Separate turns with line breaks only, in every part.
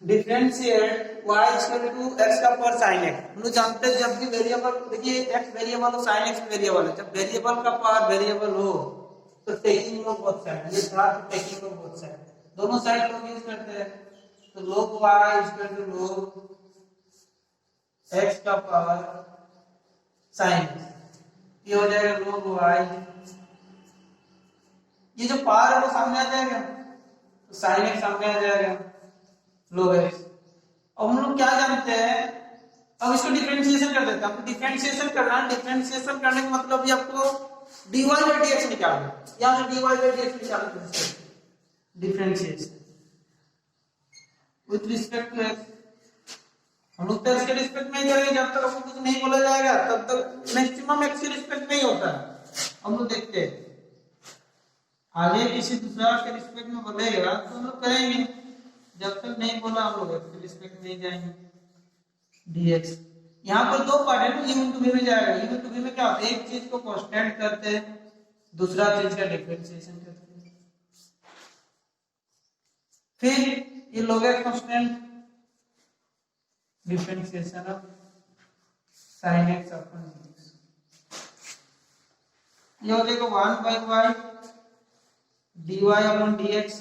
Differentiate y equal to x का power sin x। हम लोग जानते हैं जब भी वेरिएबल, देखिए x वेरिएबल हो sin x वेरिएबल है, जब वेरिएबल का पावर वेरिएबल हो तो टेकिंग ऑफ बोथ साइड, ये था टेकिंग ऑफ बोथ साइड, दोनों साइड लोग यूज करते हैं। तो log y equal to log x का पावर sin x, ये हो जाएगा log y, ये जो पावर है वो सामने आ जाएगा तो sin x सामने आ जाएगा log x। अब हम लोग क्या जानते हैं, अब इसको डिफरेंशिएशन कर देते हैं। आपको डिफरेंशिएशन करना है, डिफरेंशिएशन करने का मतलब ये आपको dy by dx निकालना है, यहां से dy by dx निकालना है, differentiation with respect to x। हम लोग तो x के रिस्पेक्ट में ही करेंगे, जब तक आपको कुछ नहीं बोला जाएगा तब तक मैक्सिमम x के रिस्पेक्ट में ही होता है। हम लोग देखते हैं आगे किसी दूसरा के रिस्पेक्ट में बोलेगा तो हम लोग करेंगे, जब तक नहीं बोला हम लोग x के रिस्पेक्ट में ही जाएंगे। dx यहाँ पर दो पार्ट है ना, u into v में जाएगा। u into v में क्या होता है, एक चीज को कांस्टेंट करते हैं, दूसरा चीज का डिफरेंशिएशन करते हैं, फिर ये log x constant, differentiation of sin x upon dx, ये हो जाएगा 1 by y dy upon dx।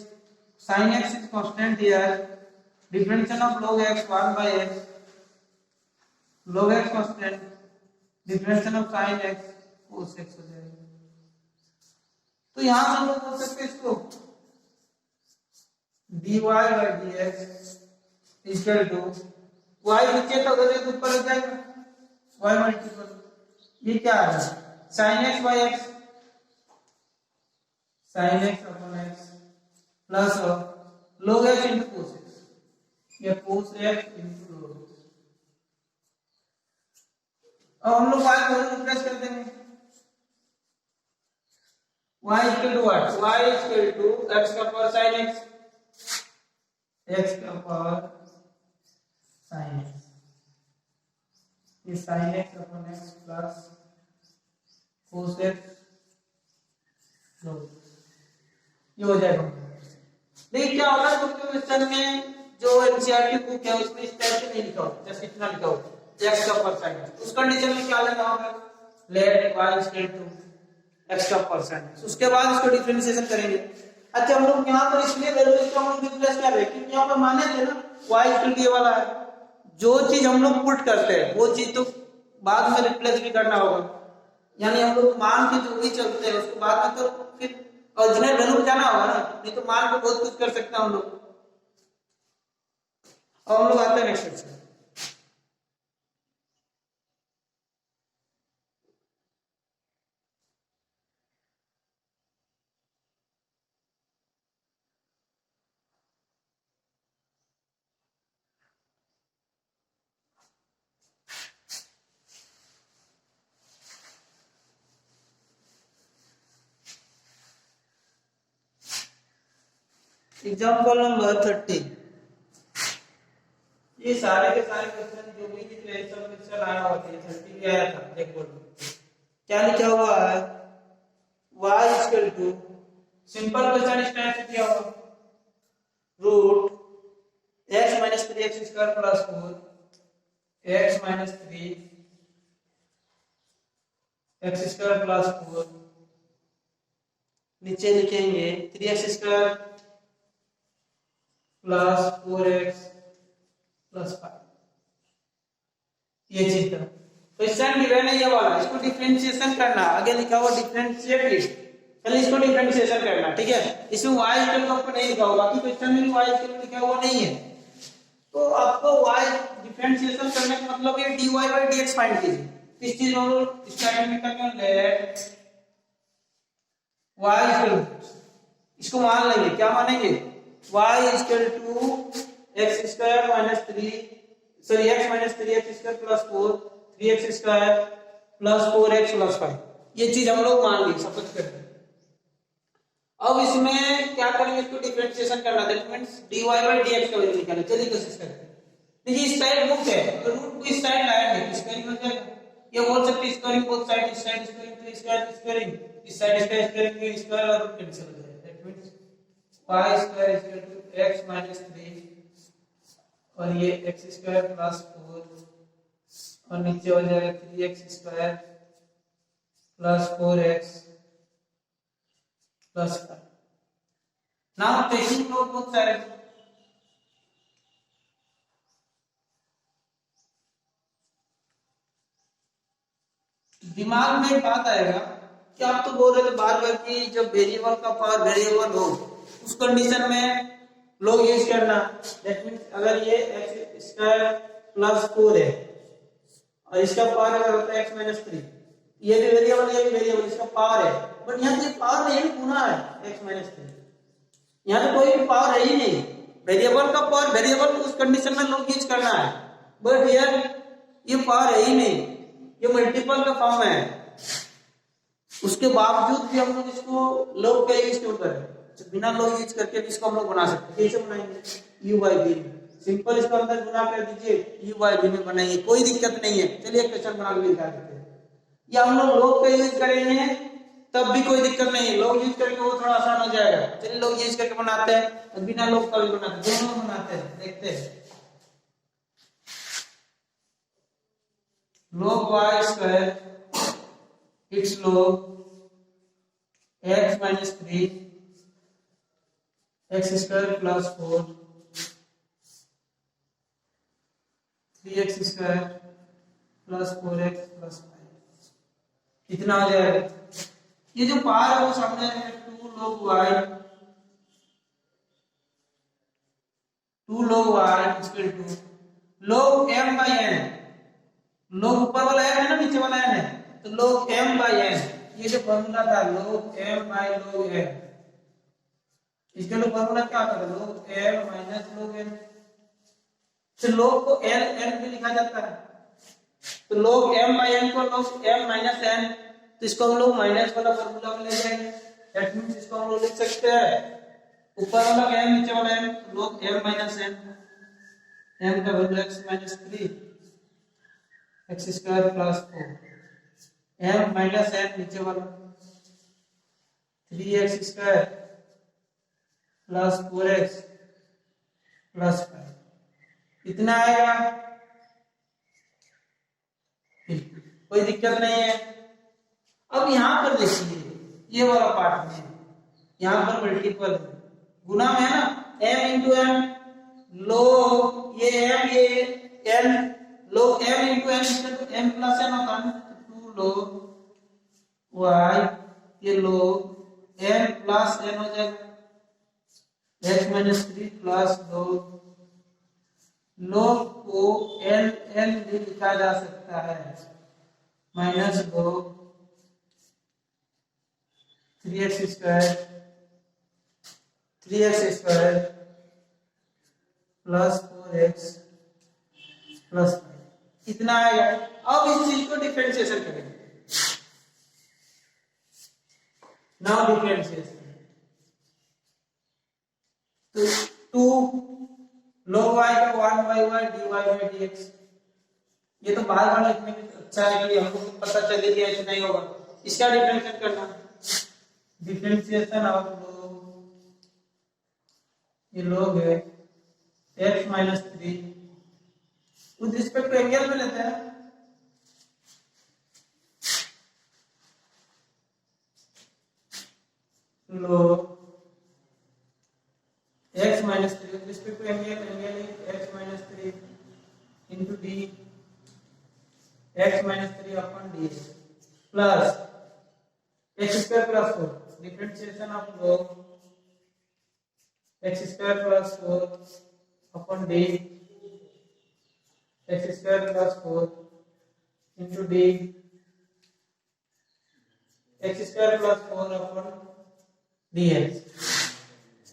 sin x is constant here, differentiation of log x 1 by x, log x constant, differentiation of sin x cos x हो जाएगा। तो यहां से हम लोग बोल सकते हैं इसको dy by dx equal to y नीचे तो उधर ऊपर हो जाएगा y मल्टीपल, ये क्या है sin x by x, sin x upon x plus log x into cos x, या cos x into log x। अब हम लोग y को रिप्लेस कर देंगे, y equal to what, y equal to x का पावर sin x, x का power sin x, ये sin x upon x plus cos x log x, ये हो जाएगा। देखिए क्या होगा, तो क्वेश्चन में जो एनसीईआरटी बुक है उसमें इस टाइप से नहीं लिखा होता, जैसे इतना लिखा होता x का परसेंट, उस कंडीशन में क्या लेना होगा, let y equal to x का परसेंट, उसके बाद इसको डिफरेंशिएशन करेंगे। अच्छा हम लोग यहाँ पर इसलिए वैल्यू इसको हम रिप्लेस कर रहे हैं क्योंकि यहाँ पर माने थे ना y इक्वल टू ये वाला है, जो चीज हम लोग पुट करते हैं वो चीज तो बाद में रिप्लेस भी करना होगा, यानी हम लोग मान के जो भी चलते हैं उसको बाद में तो फिर ओरिजिनल वैल्यू जाना होगा ना, नहीं तो मान के बहुत कुछ कर सकते हैं हम लोग। अब हम लोग आते हैं नेक्स्ट क्वेश्चन। एग्जाम्पल नंबर 30, ये सारे के सारे क्वेश्चन जो भी दिख रहे हैं सब क्वेश्चन आया होता है, 30 भी आया था। देखो क्या लिखा हुआ है, y equal to, simple question इस टाइप से किया होगा, root x minus 3x square plus 4 x minus 3 x square plus 4, नीचे लिखेंगे 3x square plus 4x plus 5, ये चीज था। क्वेश्चन गिवन है ये वाला, इसको डिफरेंशिएशन करना, आगे लिखा हुआ डिफरेंशिएट इट, पहले इसको डिफरेंशिएशन करना, ठीक है। इसमें y इक्वल टू आपको नहीं लिखा होगा, बाकी क्वेश्चन में भी y इक्वल टू लिखा हुआ नहीं है, तो आपको y डिफरेंशिएशन करने का मतलब ये dy by dx फाइंड कीजिए। इस चीज को हम लोग स्टार्टिंग में करके लेट y इक्वल, इसको मान लेंगे, क्या मानेंगे, y equal to x square minus 3, sorry x minus 3x square plus 4 3x square plus 4x plus 5, ये चीज हम लोग मान ली, सपोज करते हैं। अब इसमें क्या करेंगे, इसको डिफरेंशिएशन करना, that means dy by dx का वैल्यू निकालना। चलिए कोशिश करते हैं। देखिए इस साइड रूट है तो रूट को इस साइड लाएंगे, स्क्वायरिंग हो जाएगा, ये बोल सकते हैं स्क्वायरिंग बोथ साइड, इस साइड स्क्वायरिंग तो इस साइड स्क्वायरिंग, इस साइड स्क्वायरिंग के स्क्वायर और रूट कैंसिल हो जाएगा, that means y square equal to x minus 3 और ये एक्स स्क्वायर प्लस 4 और नीचे हो जाएगा 3x square plus 4x plus 5। Now taking note both side. दिमाग में एक बात आएगा कि आप तो बोल रहे थे बार बार कि जब वेरिएबल का पावर वेरिएबल हो उस कंडीशन में लोग यूज करना। दैट मींस अगर ये x स्क्वायर प्लस 4 है और इसका पावर अगर होता है x माइनस 3, ये भी वेरिएबल ये भी वेरिएबल, इसका पावर है, बट यहाँ तो पावर नहीं है, गुना है x माइनस 3। यहाँ तो कोई भी पावर है ही नहीं। वेरिएबल का पावर वेरिएबल उस कंडीशन में लोग यूज करना है, बट यार ये पावर है ही नहीं, ये मल्टीपल का फॉर्म है। उसके बावजूद भी हम लोग इसको लोग का यूज क्यों करें? तो बिना लोग यूज करके इसको हम लोग बना सकते हैं। कैसे बनाएंगे? u by v। सिंपल इसको अंदर गुना कर दीजिए, u by v में बनाइए, कोई दिक्कत नहीं है। चलिए क्वेश्चन बना के दिखा देते हैं। या हम लोग का यूज करेंगे तब भी कोई दिक्कत नहीं है, लोग यूज करके वो थोड़ा आसान हो जाएगा। चलिए लोग यूज करके बनाते हैं और बिना लोग का भी बनाते हैं, दोनों बनाते हैं, देखते हैं। log y square its log x minus 3 x square plus 4 3x square plus 4x plus 5 कितना आ जाएगा? ये जो पावर है वो सामने है 2 log y equal to log m by n। log ऊपर वाला n है ना, नीचे वाला n है, तो log m by n। ये जो फॉर्मूला था log m by log n, इसके लिए फॉर्मूला क्या आता है? log m minus log n। तो log को l n भी लिखा जाता है, तो log m by n को log m minus n, तो इसको हम लोग माइनस वाला फॉर्मूला में ले जाएंगे। दैट मींस इसको हम लोग लिख सकते हैं ऊपर वाला m नीचे वाला m, log m minus n। m का value x minus 3 x square plus 4 m minus n नीचे वाला 3x square plus 4x plus 5 कितना आएगा? कोई दिक्कत नहीं है। अब यहां पर देखिए ये वाला पार्ट में यहां पर मल्टीपल है, गुना में है ना, m इंटू m log ये m ये n log m into n equal to m plus n होता है, 2 log y ये log n प्लस n हो जाएगा x माइनस 3 प्लस log को n n भी लिखा जा सकता है minus log 3x square plus 4x plus 5 कितना आएगा? अब इस चीज को डिफरेंशिएशन करेंगे। नाउ डिफरेंशिएशन तो 2 log y का 1 by y dy by dx, ये तो बाहर वाला इतने अच्छा है कि हमको पता चल गया इतना ही होगा। इसका डिफरेंशिएट करना, डिफरेंशिएशन ऑफ log, ये log है x minus 3 with respect to angle में लेते हैं, log x minus 3 with respect to angle is x minus 3 into d x minus 3 upon d plus x square plus 4 differentiation of log x square plus 4 upon d x square plus 4 into d x square plus 4 upon dx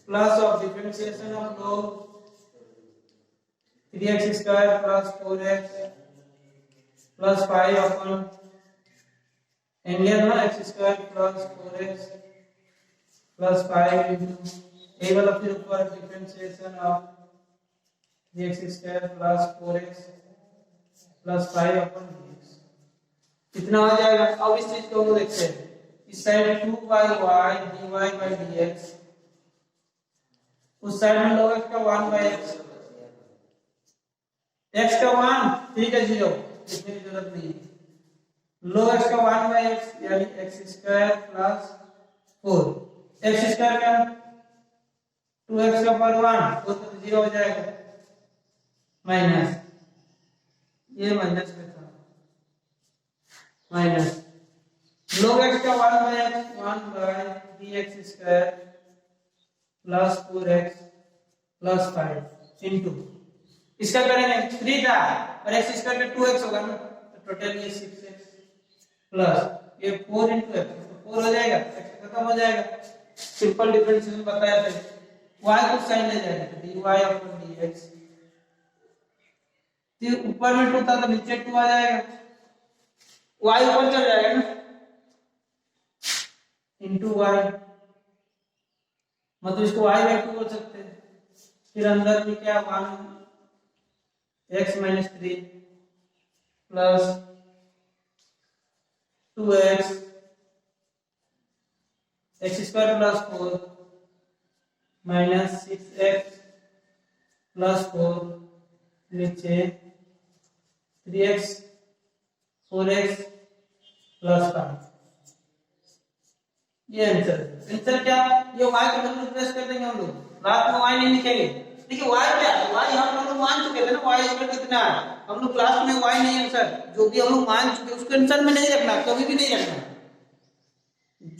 plus of differentiation of log 3x square plus 4x plus 5 upon angle ना x square plus 4x plus 5 into a वाला फिर ऊपर differentiation of 3x square plus 4x plus 5 upon dx कितना आ जाएगा? अब इस चीज को हम देखते हैं। इस side 2 by y dy by dx, उस साइड में log x का 1 by x x का 1 3 का 0 इसमें की जरूरत नहीं है। log x का 1 बाई x यानी x square plus 4 x square का 2x का पावर 1 4 तो 0 हो जाएगा माइनस ये माइनस में था माइनस log x का 1 by x 1 by 3x square plus 4x plus 5 into इसका करेंगे 3 था और x स्क्वायर का 2x होगा ना तो टोटल ये 6x प्लस ये 4 into x तो 4 हो जाएगा x खत्म हो जाएगा। सिंपल डिफरेंशिएशन बताया था y को साइन ले जाएगा तो dy अपॉन dx तो ऊपर में 2 था तो नीचे 2 आ जाएगा y ऊपर चल जाएगा ना into y मतलब इसको y बाय 2 बोल सकते हैं। फिर अंदर में क्या 1 x minus 3 plus 2x x square plus 4 minus 6x plus 4 नीचे 3x 4x प्लस 5 ये आंसर क्या ये y को वैल्यू रिप्लेस कर देंगे हम लोग रात में y नहीं लिखेंगे। देखिए y क्या y हम लोग मान चुके थे ना y इक्वल कितना है हम लोग क्लास में y नहीं आंसर जो भी हम लोग मान चुके उसको आंसर में नहीं रखना कभी भी नहीं रखना।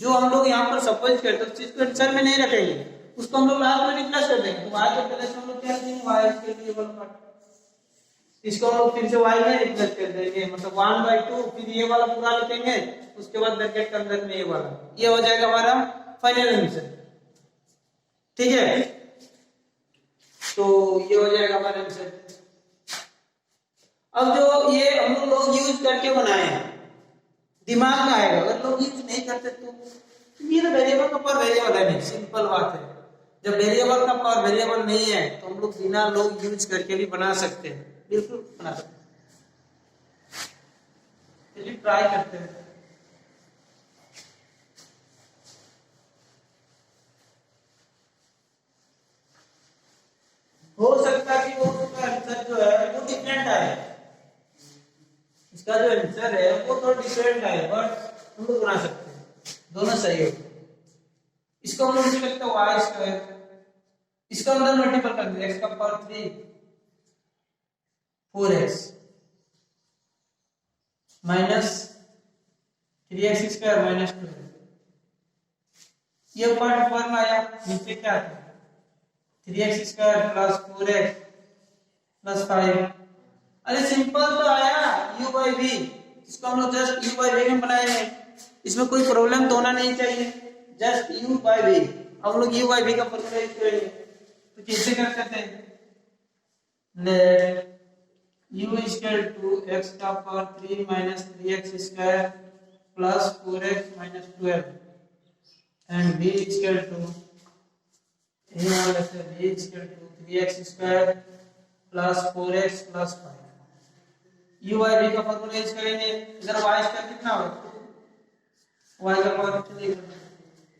जो हम लोग यहाँ पर सपोज करते हैं उस चीज को आंसर में नहीं रखेंगे उसको हम लोग लास्ट में रिप्लेस कर देंगे। तो y के प्लेस हम लोग क्या देंगे y के लिए इसको हम लोग फिर से y में रिप्लेस कर देंगे मतलब 1/2 फिर ये वाला पूरा लिखेंगे उसके बाद ब्रैकेट के अंदर में ये वाला ये हो जाएगा हमारा फाइनल आंसर। ठीक है तो ये हो जाएगा हमारा आंसर। अब जो ये हम लोग यूज करके बनाए हैं दिमाग में आएगा अगर लोग यूज नहीं करते तो ये तो वेरिएबल का पर वेरिएबल है नहीं सिंपल बात है। जब वेरिएबल का पर वेरिएबल नहीं है तो हम लोग बिना लोग यूज करके भी बना सकते हैं बिल्कुल बना सकते हैं। चलिए ट्राई करते हैं। हो सकता है कि वो उसका आंसर जो है वो डिफरेंट आए इसका जो आंसर है वो थोड़ा डिफरेंट आए बट हम लोग बना सकते हैं दोनों सही हो। इसको हम लोग लिख सकते हैं y स्क्वायर इसका अंदर मल्टीपल कर देंगे x का power 3 4x minus 3x square minus 2 ये पार्ट ऊपर में आया नीचे क्या था 3x square plus 4x plus 5 अरे सिंपल तो आया u बाई v इसको हम लोग जस्ट u बाई v में बनाएंगे इसमें कोई प्रॉब्लम तो होना नहीं चाहिए जस्ट u बाई v हम लोग u बाई v का फॉर्मूला यूज करेंगे तो कैसे कर सकते हैं let u equal to x का power 3 minus 3x square plus 4x minus 12 and v equal to ये मान लेते हैं v equal to 3x square plus 4x plus 5 u by v का फॉर्मूला यूज करेंगे इधर y स्क्वायर कितना होगा y का पावर चलेगा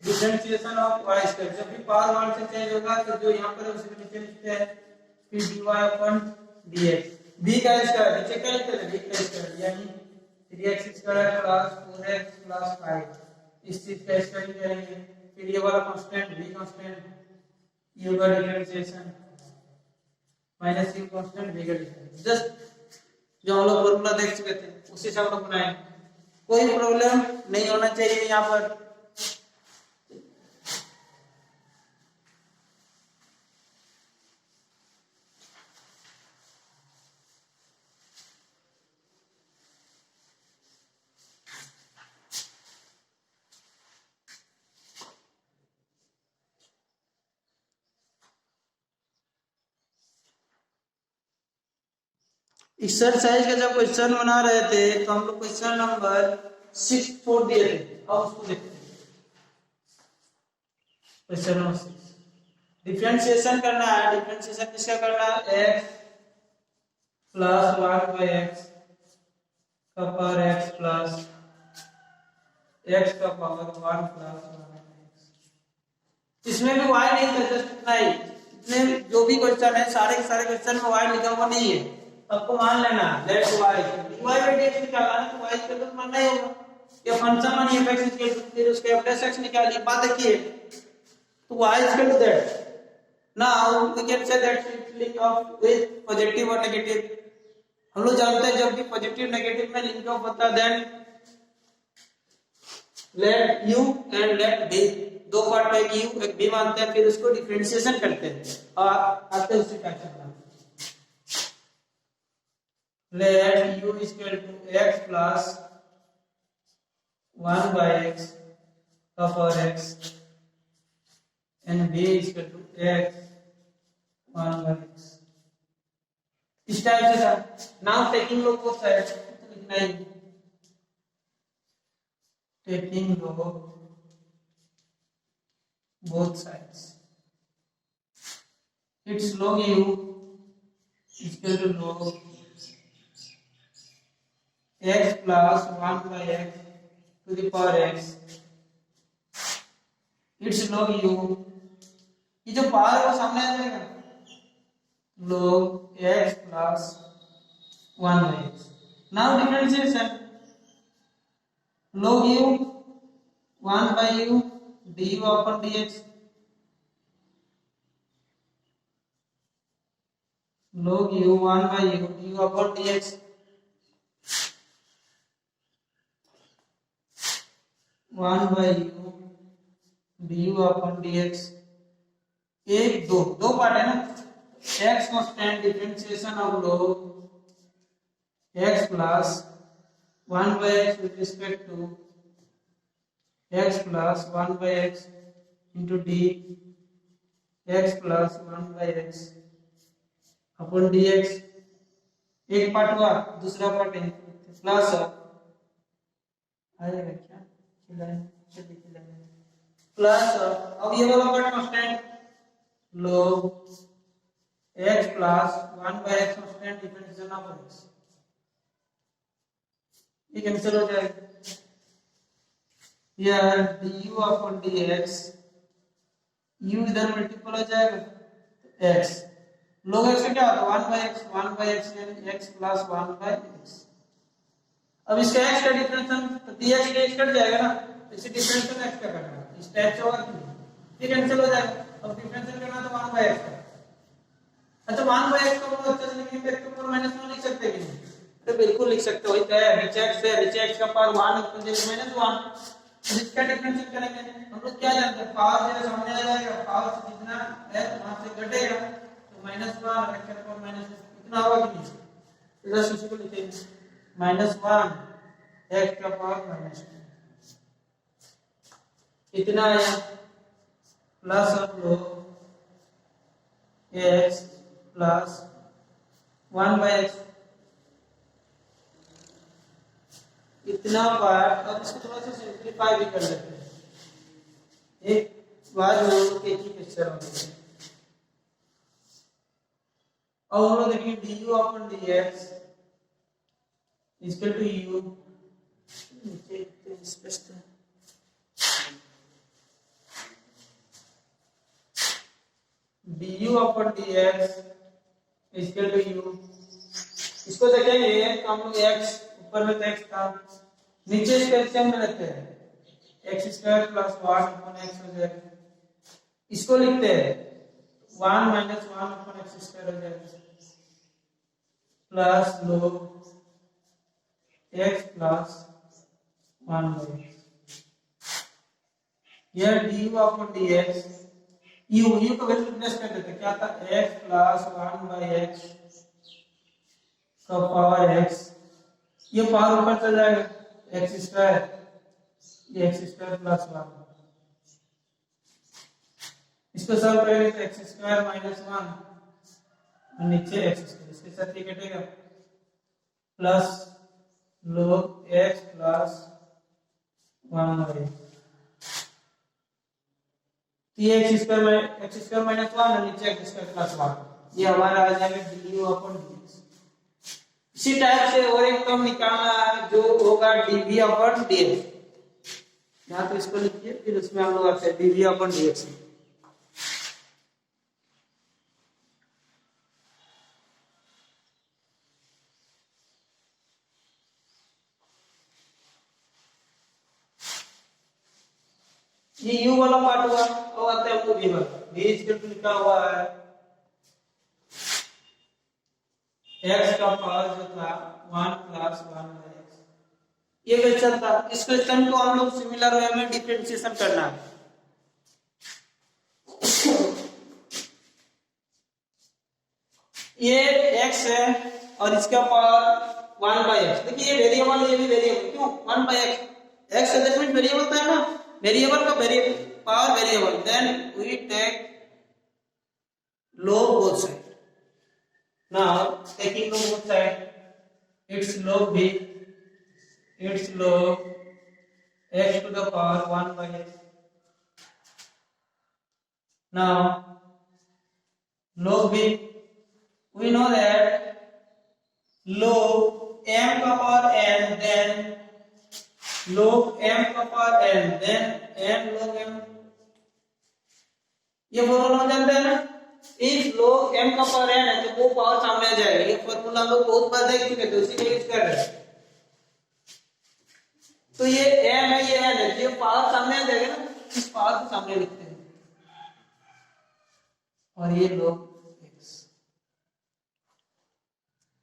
डिफरेंशिएशन ऑफ y स्क्वायर जब भी पावर 1 से चेंज होगा तो जो यहां पर है उसे नीचे लिखते हैं फिर dy अपॉन dx b का स्क्वायर नीचे क्या लिखते हैं b का स्क्वायर यानी 3x square plus 4x plus 5 इस चीज का स्क्वायर करेंगे फिर ये वाला कांस्टेंट b कांस्टेंट u का differentiation minus u constant b का डिफरेंशिएशन जस्ट जो हम लोग फॉर्मूला देख चुके थे उसी से हम लोग बनाएंगे कोई प्रॉब्लम नहीं होना चाहिए यहां पर। एक्सरसाइज का जब क्वेश्चन बना रहे थे तो हम लोग क्वेश्चन नंबर 6 छोड़ दिए थे अब उसको देखते हैं। क्वेश्चन नंबर 6 डिफरेंशिएशन करना है डिफरेंशिएशन किसका करना है x प्लस 1 बाई x का पावर x प्लस x का पावर 1 प्लस 1 इसमें भी y नहीं था जस्ट इतना ही इतने जो भी क्वेश्चन है सारे के सारे क्वेश्चन में y लिखा हुआ नहीं है आपको मान लेना let y dy by dx निकालना है तो y इक्वल टू मानना ही होगा। ये फंक्शन मानिए f इक्वल टू फिर उसके f प्लस x निकालिए, बात देखिए तो y equal to that. Now we can say that it's link of with positive और नेगेटिव। हम लोग जानते हैं जब भी पॉजिटिव नेगेटिव में लिंक ऑफ होता है then let u and let b, दो पार्ट में एक u एक b मानते हैं, फिर उसको डिफरेंशिएशन करते हैं और आते हैं उसी टाइप से। let u is equal to x plus 1 by x का power x and b is equal to x 1 by x, इस टाइप से था। Now taking log both sides, लिखना है taking log both sides, its log u is equal to log x plus 1 by x to the power x, its log u, ये जो power है वो सामने आ जाएगा log x plus 1 by x। now differentiation log u 1 by u du upon dx, log u 1 by u du upon dx, 1 by u du upon dx, एक दो दो part है ना, x constant differentiation of log x plus 1 by x with respect to x plus 1 by x into d x plus 1 by x upon dx, एक part हुआ, दूसरा part है plus आएगा क्या खिलाएं प्लस, अब ये वाला part constant log x plus 1 by x constant differentiation of x, ये कैंसिल हो जाएगा, यार du upon dx u इधर मल्टीपल हो जाएगा x, log x का क्या होता है 1 by x यानी x plus 1 by x। अब इसका x का डिफरेंशियल तो dx dx कट जाएगा ना, इसे डिफरेंशियल x का करना है, इस टाइप से होगा कि ये कैंसिल हो जाएगा। अब डिफरेंशियल करना तो 1 by x का, अच्छा 1 by x को हम अच्छे से लिखेंगे x को माइनस 1 लिख सकते हैं कि नहीं, तो बिल्कुल लिख सकते हो, वही तो है नीचे x है, नीचे x का पावर 1 तो जैसे -1, इसका डिफरेंशियल करेंगे हम लोग क्या जानते हैं पावर जो सामने आ जाएगा, पावर से जितना है वहां से घटेगा तो -1 x का पावर माइनस कितना होगा कि नहीं, इधर उसी को लिखेंगे -1 x का पावर -2 कितना आया प्लस हम लोग x प्लस 1 by x इतना पार्ट। अब इसको थोड़ा सा सिंपलीफाई भी कर लेते हैं, एक बार हम लोग एक ही पिक्चर होगी और हम लोग देखेंगे du upon dx equal to u, नीचे स्पष्ट है du upon dx equal to u, इसको देखेंगे तो हम लोग x ऊपर में तो x था, नीचे इसका एलसीएम में लेते हैं x square plus 1 upon x हो जाएगा, इसको लिखते हैं 1 माइनस 1 अपॉन x स्क्वायर हो जाएगा plus log x plus 1 by यह du अपॉन dx u को वैल्यू रिप्लेस कर देते हैं, क्या था x प्लस 1 बाई x का पावर x, ये पावर ऊपर चल जाएगा x स्क्वायर, ये x स्क्वायर प्लस 1, इसको सॉल्व करेंगे तो x स्क्वायर माइनस 1 और नीचे x स्क्वायर, इसके साथ ये कटेगा plus log x plus 1 by ये x स्क्वायर माइनस 1 और नीचे x स्क्वायर प्लस 1, ये हमारा आ जाएगा du अपॉन dx। इसी टाइप से और एक टर्म निकालना है जो होगा dv अपॉन dx, यहाँ तो इसको लिखिए फिर उसमें हम लोग आते हैं dv अपॉन dx। ये u वाला पार्ट हुआ। तो आते हैं v वाला। v इक्वल टू लिखा हुआ है x का पावर जो था 1 प्लस 1 बाय x। ये क्वेश्चन था। इस क्वेश्चन को हम लोग सिमिलर वे में डिफरेंशिएशन करना है। ये x है और इसका पावर 1 बाय x। देखिए ये वेरिएबल है, ये भी वेरिएबल। क्यों 1 बाय x? x है दैट मींस वेरिएबल था ना, वेरिएबल का variable power variable. Then we take log both side। Now taking log both side, its log b, its log x to the power 1 by x। Now log b, we know that log m का power n, then log m का power n, then n log m। ये formula जानते हैं ना? If log m का power n है तो वो पावर सामने आ जाएगा। ये फॉर्मूला हम लोग बहुत बार देख चुके थे, उसी को यूज कर रहे हैं। तो ये m है, ये n है, ये पावर सामने आ जाएगा ना, इस पावर को सामने लिखते हैं। और ये log x।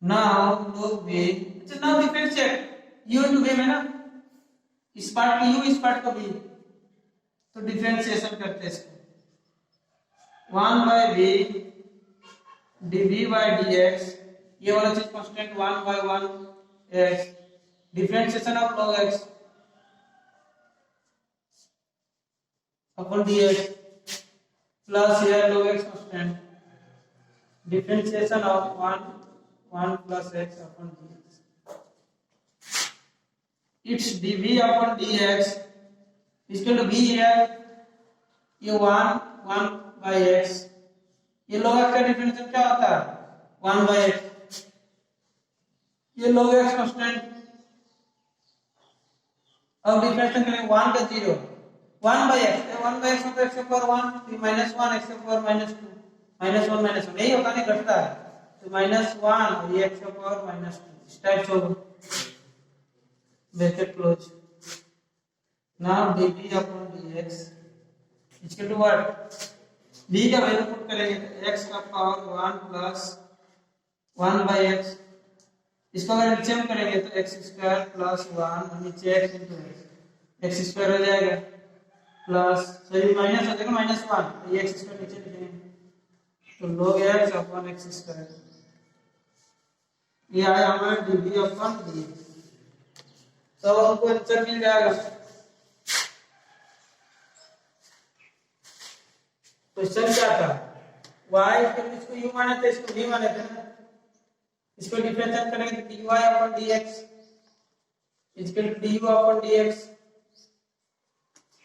Now log b, अच्छा now differentiate u into v में ना, इस पार्ट का u, इस पार्ट का v। तो डिफरेंशिएशन करते हैं इसको। 1 by v dv by dx, ये वाला चीज constant 1 by 1 x, differentiation of log x upon dx plus here log x constant, differentiation of 1 plus x upon dx, its dv upon dx is equal to v here, ये 1 by x, ये log x का differential क्या होता है 1 by x, ये log x constant. अब differential करेंगे 1 का 0, 1 by x, 1 by x मतलब x के पावर 1, फिर -1 x के पावर -2, -1 -1 यही होता नहीं, घटता है। तो -1 और ये x के पावर -2 इस टाइप से होगा। Bracket close. Now dv upon dx is equal to what? v का वैल्यू पुट करेंगे तो x का पावर 1 प्लस 1 बाय x। इसको अगर नीचे में करेंगे तो x स्क्वायर प्लस 1 नीचे x into x स्क्वायर हो जाएगा प्लस सॉरी माइनस हो जाएगा -1, तो ये x स्क्वायर नीचे लिखेंगे तो log x upon x square. ये आया हमारा dv अपॉन dx। तो हमको आंसर मिल जाएगा। क्वेश्चन क्या था? y इसको u माने थे, इसको v माने थे ना, इसको डिफरेंशिएट करेंगे तो dy upon dx is equal to du upon dx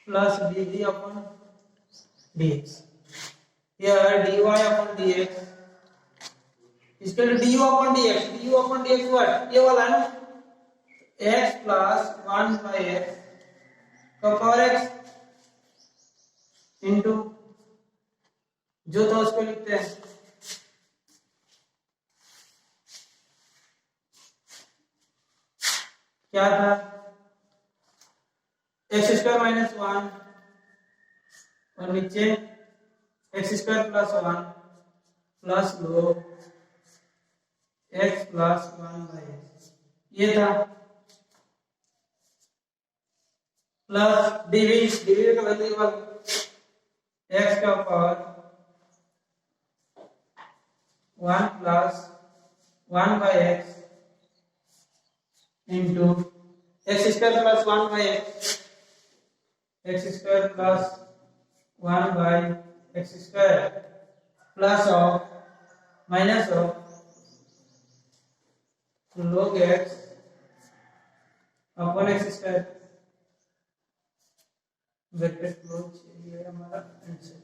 plus dv upon dx। here dy upon dx is equal to du upon dx, du upon dx what? ये वाला है ना, x प्लस 1 बाय x का power x into जो था उसको लिखते हैं क्या था x स्क्वायर माइनस 1 और नीचे x square plus 1 plus log x plus 1 by x, ये था प्लस dv का वैल्यू x का power 1 plus 1 by x into x square plus 1 by x square plus 1 by x square plus of minus of log x upon x square. Bracket close. ये हमारा answer.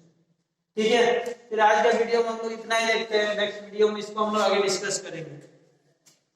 ठीक है, फिर आज का video में हम लोग इतना ही देखते हैं। नेक्स्ट वीडियो में इसको हम लोग आगे डिस्कस करेंगे।